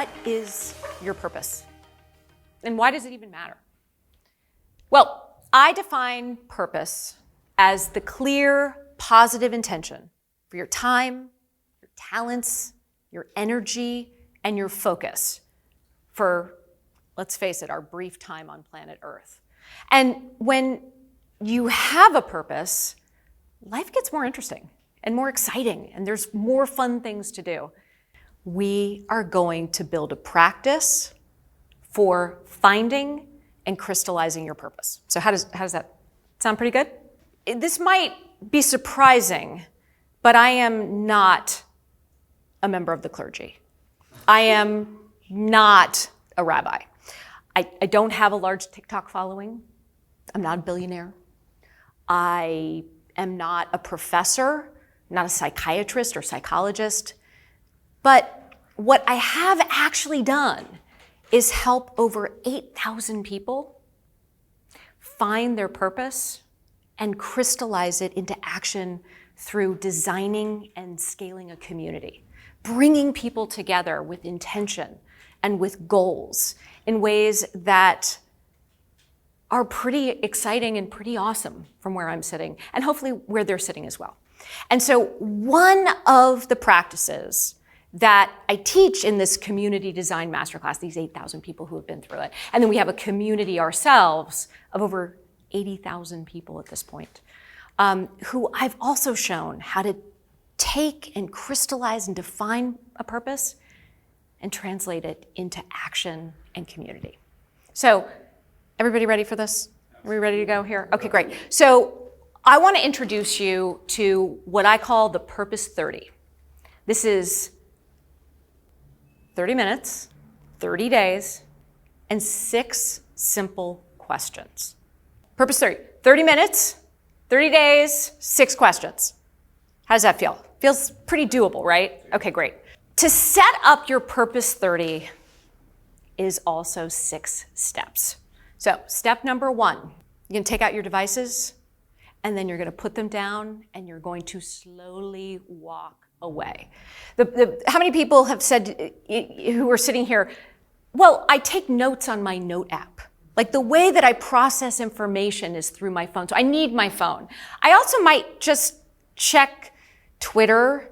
what is your purpose? And why does it even matter? Well, I define purpose as the clear, positive intention for your time, your talents, your energy, and your focus for, let's face it, our brief time on planet Earth. And when you have a purpose, life gets more interesting and more exciting, and there's more fun things to do. We are going to build a practice for finding and crystallizing your purpose. So how does that sound? Pretty good? This might be surprising, but I am not a member of the clergy. I am not a rabbi. I don't have a large TikTok following. I'm not a billionaire. I am not a professor, not a psychiatrist or psychologist. But what I have actually done is help over 8,000 people find their purpose and crystallize it into action through designing and scaling a community, bringing people together with intention and with goals in ways that are pretty exciting and pretty awesome from where I'm sitting, and hopefully where they're sitting as well. And so one of the practices that I teach in this community design masterclass, these 8,000 people who have been through it, and then we have a community ourselves of over 80,000 people at this point, who I've also shown how to take and crystallize and define a purpose and translate it into action and community. So, everybody ready for this? Are we ready to go here? Okay, great. So, I want to introduce you to what I call the Purpose 30. This is 30 minutes, 30 days, and 6 simple questions. Purpose 30. 30 minutes, 30 days, 6 questions. How does that feel? Feels pretty doable, right? Okay, great. To set up your Purpose 30 is also 6 steps. So, step number 1, you're going to take out your devices, and then you're going to put them down, and you're going to slowly walk away. How many people have said, who are sitting here, well, I take notes on my note app. Like the way that I process information is through my phone, so I need my phone. I also might just check Twitter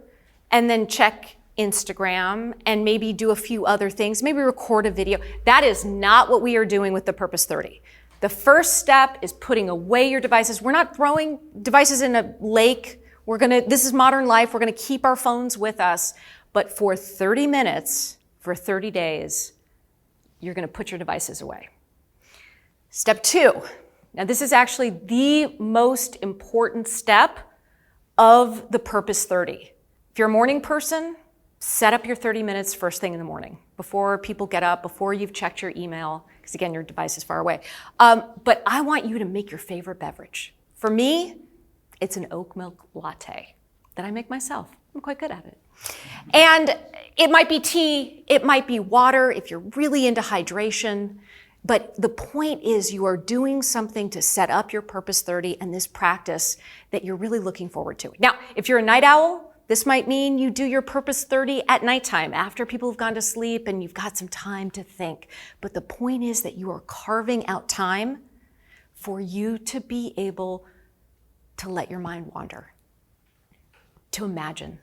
and then check Instagram and maybe do a few other things, maybe record a video. That is not what we are doing with the Purpose 30. The first step is putting away your devices. We're not throwing devices in a lake. This is modern life. We're gonna keep our phones with us. But for 30 minutes, for 30 days, you're gonna put your devices away. Step 2. Now this is actually the most important step of the Purpose 30. If you're a morning person, set up your 30 minutes first thing in the morning, before people get up, before you've checked your email, because again, your device is far away. But I want you to make your favorite beverage. For me, it's an oat milk latte that I make myself. I'm quite good at it. And it might be tea, it might be water if you're really into hydration. But the point is you are doing something to set up your Purpose 30 and this practice that you're really looking forward to. Now, if you're a night owl, this might mean you do your Purpose 30 at nighttime after people have gone to sleep and you've got some time to think. But the point is that you are carving out time for you to be able to let your mind wander, to imagine,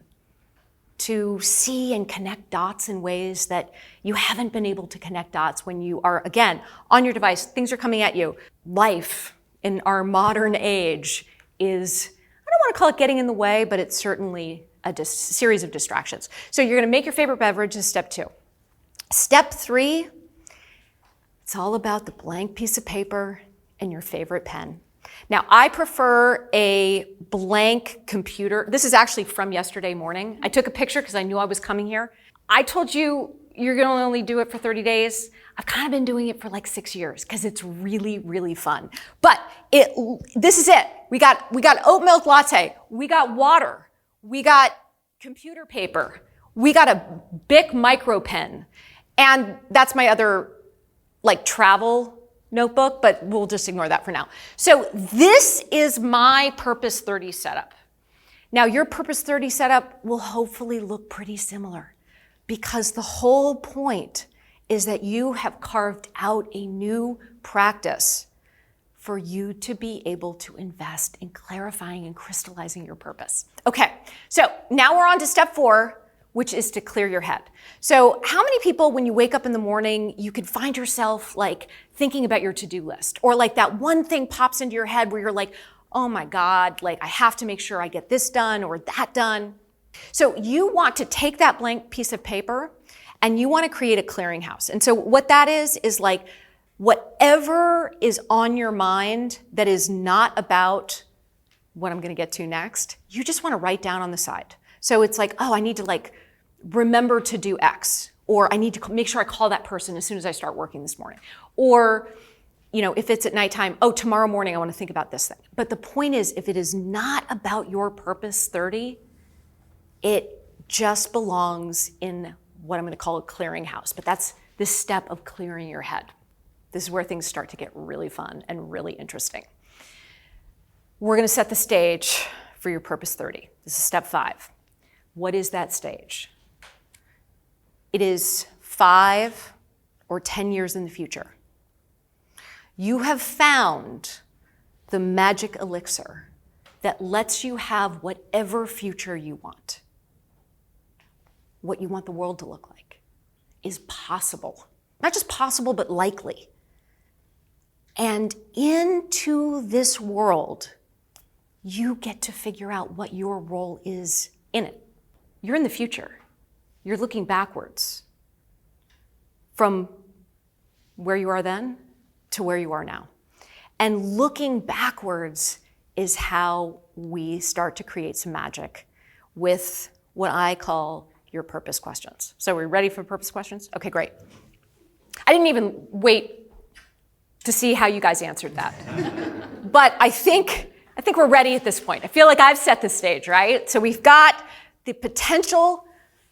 to see and connect dots in ways that you haven't been able to connect dots when you are, again, on your device, things are coming at you. Life in our modern age is, I don't want to call it getting in the way, but it's certainly a series of distractions. So you're going to make your favorite beverage is step 2. Step 3, it's all about the blank piece of paper and your favorite pen. Now, I prefer a blank computer. This is actually from yesterday morning. I took a picture because I knew I was coming here. I told you you're going to only do it for 30 days. I've kind of been doing it for like 6 years because it's really, really fun. But this is it. We got oat milk latte. We got water. We got computer paper. We got a Bic micro pen. And that's my other travel notebook, but we'll just ignore that for now. So this is my Purpose 30 setup. Now your Purpose 30 setup will hopefully look pretty similar. because the whole point is that you have carved out a new practice for you to be able to invest in clarifying and crystallizing your purpose. Okay, so now we're on to step 4, which is to clear your head. So how many people, when you wake up in the morning, you could find yourself like thinking about your to-do list, or like that one thing pops into your head where you're like, oh my God, like I have to make sure I get this done or that done. So you want to take that blank piece of paper and you want to create a clearinghouse. And so what that is like whatever is on your mind that is not about what I'm going to get to next, you just want to write down on the side. So it's like, oh, I need to like remember to do X, or I need to make sure I call that person as soon as I start working this morning. Or, you know, if it's at nighttime, oh, tomorrow morning I want to think about this thing. But the point is, if it is not about your purpose 30, it just belongs in what I'm going to call a clearinghouse. But that's this step of clearing your head. This is where things start to get really fun and really interesting. We're going to set the stage for your purpose 30. This is step 5. What is that stage? It is 5 or 10 years in the future. You have found the magic elixir that lets you have whatever future you want. What you want the world to look like is possible. Not just possible, but likely. And into this world, you get to figure out what your role is in it. You're in the future. You're looking backwards from where you are then to where you are now. And looking backwards is how we start to create some magic with what I call your purpose questions. So we're ready for purpose questions? Okay, great. I didn't even wait to see how you guys answered that. But I think we're ready at this point. I feel like I've set the stage, right? So we've got the potential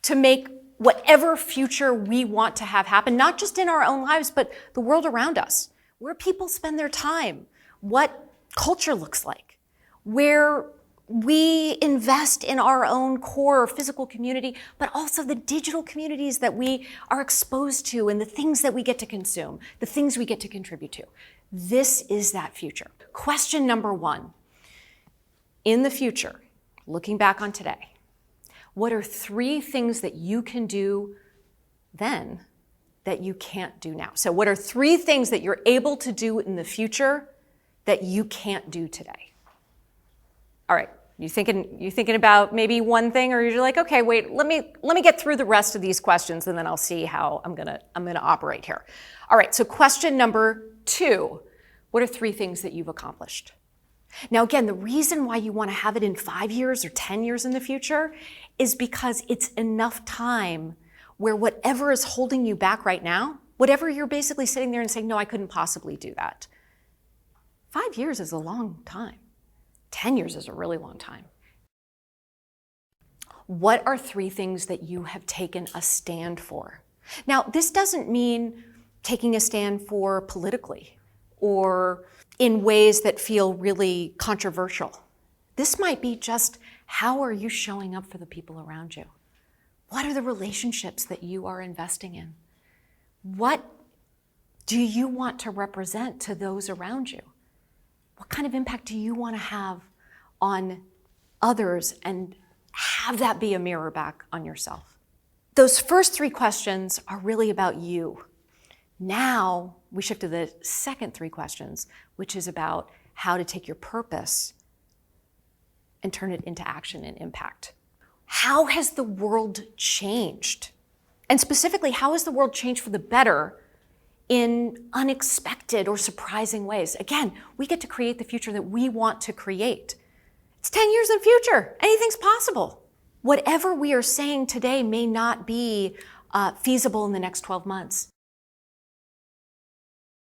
to make whatever future we want to have happen, not just in our own lives, but the world around us, where people spend their time, what culture looks like, where we invest in our own core physical community, but also the digital communities that we are exposed to and the things that we get to consume, the things we get to contribute to. This is that future. Question number 1. In the future, looking back on today, what are 3 things that you can do then that you can't do now? So what are 3 things that you're able to do in the future that you can't do today? All right, you thinking about maybe one thing, or you're like, okay, wait, let me get through the rest of these questions and then I'll see how I'm gonna operate here. All right, so question number 2, what are 3 things that you've accomplished? Now again, the reason why you want to have it in 5 years or 10 years in the future is because it's enough time where whatever is holding you back right now, whatever you're basically sitting there and saying, no, I couldn't possibly do that. 5 years is a long time. 10 years is a really long time. What are 3 things that you have taken a stand for? Now, this doesn't mean taking a stand for politically or in ways that feel really controversial. This might be just, how are you showing up for the people around you? What are the relationships that you are investing in? What do you want to represent to those around you? What kind of impact do you want to have on others, and have that be a mirror back on yourself? Those first 3 questions are really about you. Now we shift to the second 3 questions, which is about how to take your purpose and turn it into action and impact. How has the world changed? And specifically, how has the world changed for the better in unexpected or surprising ways? Again, we get to create the future that we want to create. It's 10 years in the future. Anything's possible. Whatever we are saying today may not be feasible in the next 12 months.